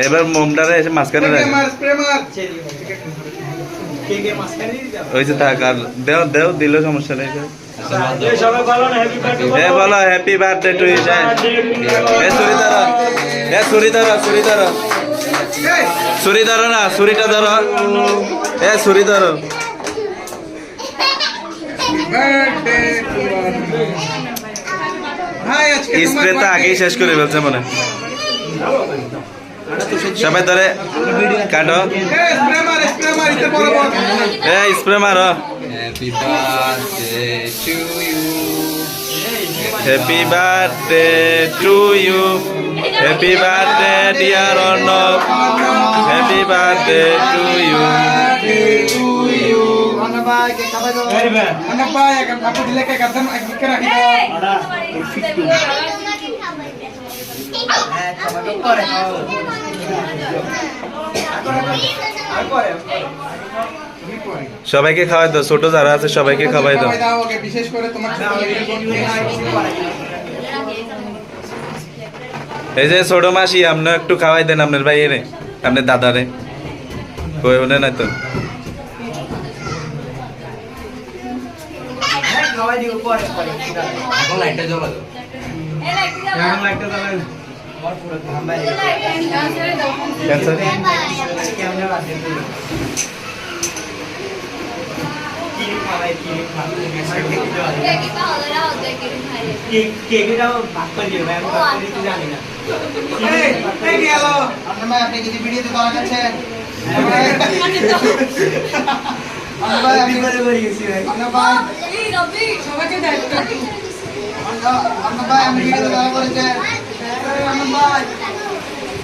এবার মোমটারে এসে মাঝখানে হয়েছে থাক আর দেও দেও দিল সমস্যা নেই। বলো হ্যাপি বার্থডে টু ইউ। ছুরি ধরো ছুরি ধরো না, ছুরিটা ধরো, ছুরি ধরো। স্প্রে তো আগেই শেষ করে ফেলছে মনে। সবাই ধরে কাটো, স্প্রে মারো। Happy birthday to you, happy birthday dear Arnab, happy birthday to you. সবাইকে খাওয়াই দাও, ছোট যারা আছে সবাইকে খাওয়াই দাও। বিশেষ করে এই যে ছোট মাসি, আপনি একটু খাওয়াই দেন আপনার ভাই রে, আপনার দাদারে কই বলে না তো। আপনি যদি ভিডিওতে করা যাচ্ছেন ভাই, আমি ভিডিওতে করা করেছেন।